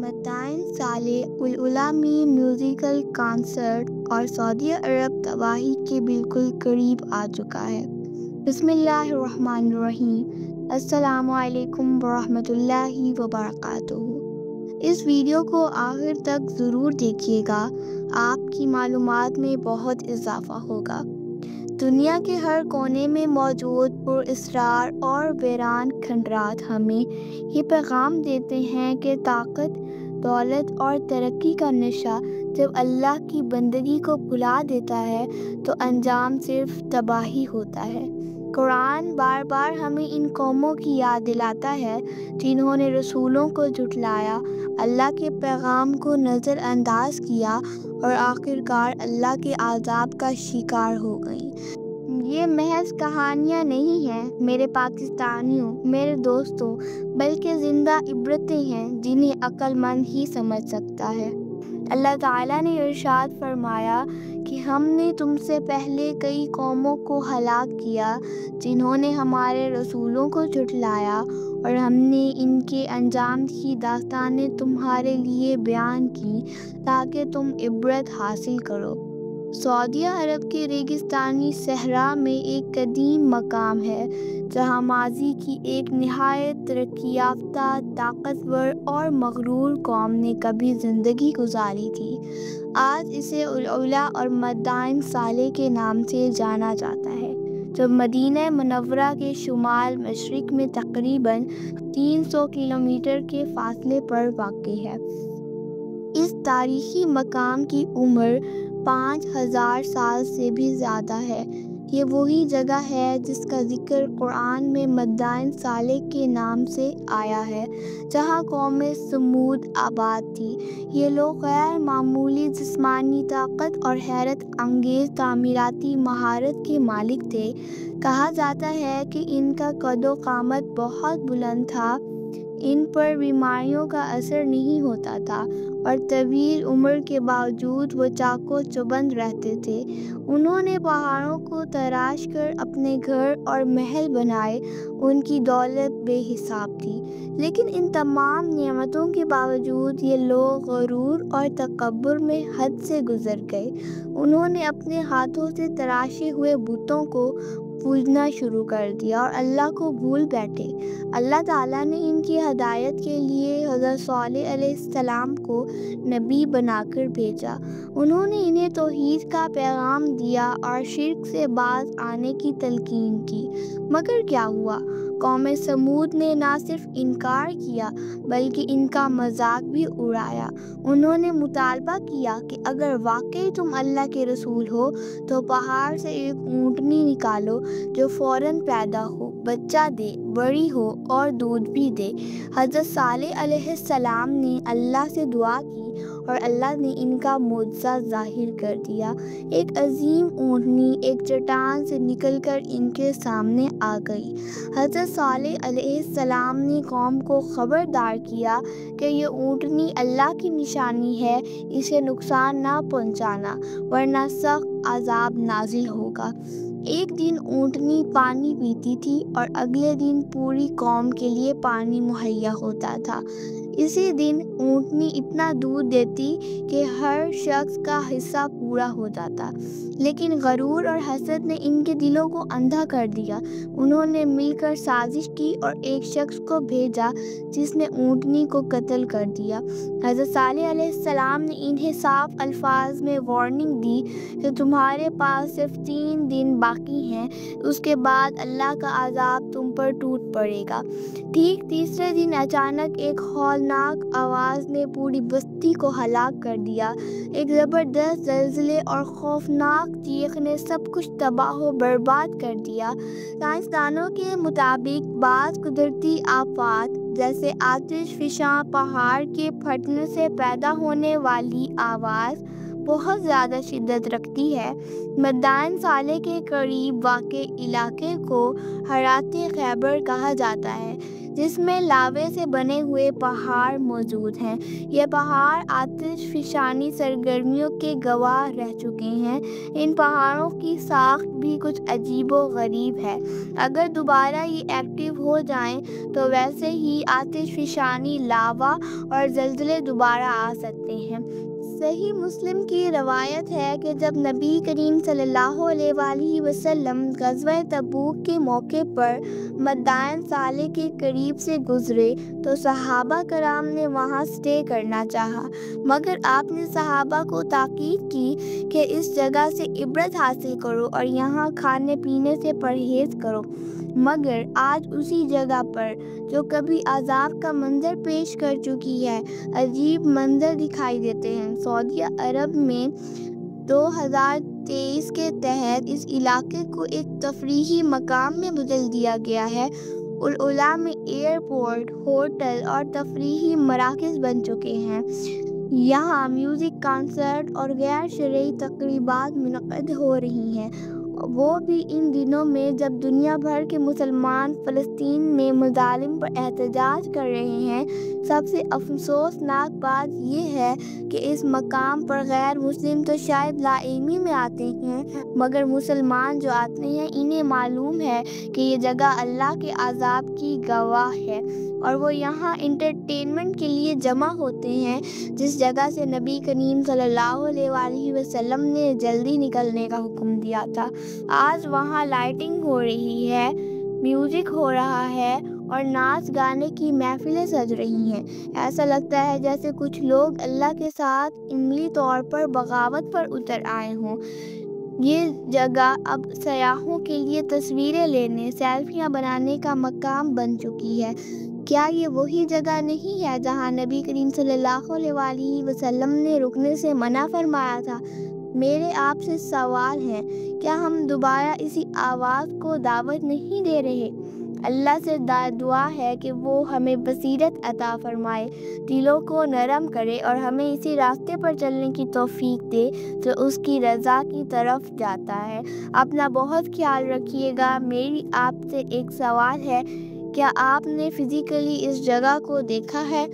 مدائن صالح العلا میں musical concert اور سعودی عرب تباہی کے بالکل قریب آ چکا ہے۔ بسم اللہ الرحمن الرحیم۔ السلام علیکم ورحمۃ اللہ وبرکاتہ۔ اس ویڈیو کو آخر تک ضرور دیکھیے گا، آپ کی معلومات میں بہت اضافہ ہوگا۔ دنیا کے ہر کونے میں موجود پراسرار اور ویران کھنڈرات ہمیں یہ پیغام دیتے ہیں کہ طاقت، دولت اور ترقی کا نشہ جب اللہ کی بندگی کو بھلا دیتا ہے تو انجام صرف تباہی ہوتا ہے۔ قرآن بار بار ہمیں ان قوموں کی یاد دلاتا ہے جنہوں نے رسولوں کو جھٹلایا، اللہ کے پیغام کو نظر انداز کیا اور آخرکار اللہ کے عذاب کا شکار ہو گئیں۔ یہ محض کہانیاں نہیں ہیں میرے پاکستانیوں، میرے دوستوں، بلکہ زندہ عبرتیں ہیں جنہیں عقل مند ہی سمجھ سکتا ہے۔ اللہ تعالیٰ نے ارشاد فرمایا کہ ہم نے تم سے پہلے کئی قوموں کو ہلاک کیا جنہوں نے ہمارے رسولوں کو جھٹلایا، اور ہم نے ان کے انجام کی داستانیں تمہارے لیے بیان کی تاکہ تم عبرت حاصل کرو۔ سعودی عرب کے ریگستانی صحرا میں ایک قدیم مقام ہے جہاں ماضی کی ایک نہایت ترقی یافتہ، طاقتور اور مغرور قوم نے کبھی زندگی گزاری تھی۔ آج اسے العلا اور مدائن صالح کے نام سے جانا جاتا ہے، جو مدینہ منورہ کے شمال مشرق میں تقریباً 300 کلومیٹر کے فاصلے پر واقع ہے۔ اس تاریخی مقام کی عمر 5000 سال سے بھی زیادہ ہے۔ یہ وہی جگہ ہے جس کا ذکر قرآن میں مدائن صالح کے نام سے آیا ہے، جہاں قوم سمود آباد تھی۔ یہ لوگ غیر معمولی جسمانی طاقت اور حیرت انگیز تعمیراتی مہارت کے مالک تھے۔ کہا جاتا ہے کہ ان کا قد و قامت بہت بلند تھا، ان پر بیماریوں کا اثر نہیں ہوتا تھا، اور طویل عمر کے باوجود وہ چاق و چوبند رہتے تھے۔ انہوں نے پہاڑوں کو تراش کر اپنے گھر اور محل بنائے، ان کی دولت بے حساب تھی، لیکن ان تمام نعمتوں کے باوجود یہ لوگ غرور اور تکبر میں حد سے گزر گئے۔ انہوں نے اپنے ہاتھوں سے تراشے ہوئے بتوں کو پوجنا شروع کر دیا اور اللہ کو بھول بیٹھے۔ اللہ تعالیٰ نے ان کی ہدایت کے لیے حضرت صالح علیہ السلام کو نبی بنا کر بھیجا۔ انہوں نے انہیں توحید کا پیغام دیا اور شرک سے باز آنے کی تلقین کی، مگر کیا ہوا؟ قوم سمود نے نہ صرف انکار کیا بلکہ ان کا مذاق بھی اڑایا۔ انہوں نے مطالبہ کیا کہ اگر واقعی تم اللہ کے رسول ہو تو پہاڑ سے ایک اونٹنی نکالو جو فوراً پیدا ہو، بچہ دے، بڑی ہو اور دودھ بھی دے۔ حضرت صالح علیہ السلام نے اللہ سے دعا کی اور اللہ نے ان کا معجزہ ظاہر کر دیا۔ ایک عظیم اونٹنی ایک چٹان سے نکل کر ان کے سامنے آ گئی۔ حضرت صالح علیہ السلام نے قوم کو خبردار کیا کہ یہ اونٹنی اللہ کی نشانی ہے، اسے نقصان نہ پہنچانا ورنہ سخت عذاب نازل ہوگا۔ ایک دن اونٹنی پانی پیتی تھی اور اگلے دن پوری قوم کے لیے پانی مہیا ہوتا تھا۔ اسی دن اونٹنی اتنا دودھ دیتی کہ ہر شخص کا حصہ پورا ہو جاتا، لیکن غرور اور حسد نے ان کے دلوں کو اندھا کر دیا۔ انہوں نے مل کر سازش کی اور ایک شخص کو بھیجا جس نے اونٹنی کو قتل کر دیا۔ حضرت صالح علیہ السلام نے انہیں صاف الفاظ میں وارننگ دی کہ تمہارے پاس صرف 3 دن باقی ہیں، اس کے بعد اللہ کا عذاب تم پر ٹوٹ پڑے گا۔ ٹھیک تیسرے دن اچانک ایک ہولناک آواز نے پوری بستی کو ہلاک کر دیا۔ ایک زبردست زلزلے اور خوفناک چیخ نے سب کچھ تباہ و برباد کر دیا۔ سائنسدانوں کے مطابق بعض قدرتی آفات جیسے آتش فشاں پہاڑ کے پھٹنے سے پیدا ہونے والی آواز بہت زیادہ شدت رکھتی ہے۔ مدائن صالح کے قریب واقع علاقے کو حرات خیبر کہا جاتا ہے، جس میں لاوے سے بنے ہوئے پہاڑ موجود ہیں۔ یہ پہاڑ آتش فشانی سرگرمیوں کے گواہ رہ چکے ہیں۔ ان پہاڑوں کی ساخت بھی کچھ عجیب و غریب ہے۔ اگر دوبارہ یہ ایکٹیو ہو جائیں تو ویسے ہی آتش فشانی، لاوا اور زلزلے دوبارہ آ سکتے ہیں۔ صحیح مسلم کی روایت ہے کہ جب نبی کریم صلی اللہ علیہ وآلہ وسلم غزوہ تبوک کے موقع پر مدائن صالح کے قریب سے گزرے تو صحابہ کرام نے وہاں سٹے کرنا چاہا، مگر آپ نے صحابہ کو تاکید کی کہ اس جگہ سے عبرت حاصل کرو اور یہاں کھانے پینے سے پرہیز کرو۔ مگر آج اسی جگہ پر جو کبھی عذاب کا منظر پیش کر چکی ہے، عجیب منظر دکھائی دیتے ہیں۔ سعودی عرب میں 2023 کے تحت اس علاقے کو ایک تفریحی مقام میں بدل دیا گیا ہے۔ العلا میں ایئرپورٹ، ہوٹل اور تفریحی مراکز بن چکے ہیں۔ یہاں میوزک کنسرٹ اور غیر شرعی تقریبات منعقد ہو رہی ہیں، وہ بھی ان دنوں میں جب دنیا بھر کے مسلمان فلسطین میں مظالم پر احتجاج کر رہے ہیں۔ سب سے افسوسناک بات یہ ہے کہ اس مقام پر غیر مسلم تو شاید لا علمی میں آتے ہیں، مگر مسلمان جو آتے ہیں انہیں معلوم ہے کہ یہ جگہ اللہ کے عذاب کی گواہ ہے، اور وہ یہاں انٹرٹینمنٹ کے لیے جمع ہوتے ہیں، جس جگہ سے نبی کریم صلی اللہ علیہ وآلہ وسلم نے جلدی نکلنے کا حکم دیا تھا۔ آج وہاں لائٹنگ ہو رہی ہے، میوزک ہو رہا ہے اور ناچ گانے کی محفلیں سج رہی ہیں۔ ایسا لگتا ہے جیسے کچھ لوگ اللہ کے ساتھ عملی طور پر بغاوت پر اتر آئے ہوں۔ یہ جگہ اب سیاحوں کے لیے تصویریں لینے، سیلفیاں بنانے کا مقام بن چکی ہے۔ کیا یہ وہی جگہ نہیں ہے جہاں نبی کریم صلی اللہ علیہ وآلہ وسلم نے رکنے سے منع فرمایا تھا؟ میرے آپ سے سوال ہے، کیا ہم دوبارہ اسی آواز کو دعوت نہیں دے رہے؟ اللہ سے دعا ہے کہ وہ ہمیں بصیرت عطا فرمائے، دلوں کو نرم کرے اور ہمیں اسی راستے پر چلنے کی توفیق دے جو اس کی رضا کی طرف جاتا ہے۔ اپنا بہت خیال رکھیے گا۔ میری آپ سے ایک سوال ہے، کیا آپ نے فزیکلی اس جگہ کو دیکھا ہے؟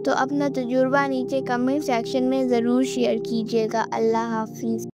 تو اپنا تجربہ نیچے کمنٹ سیکشن میں ضرور شیئر کیجیے گا۔ اللہ حافظ۔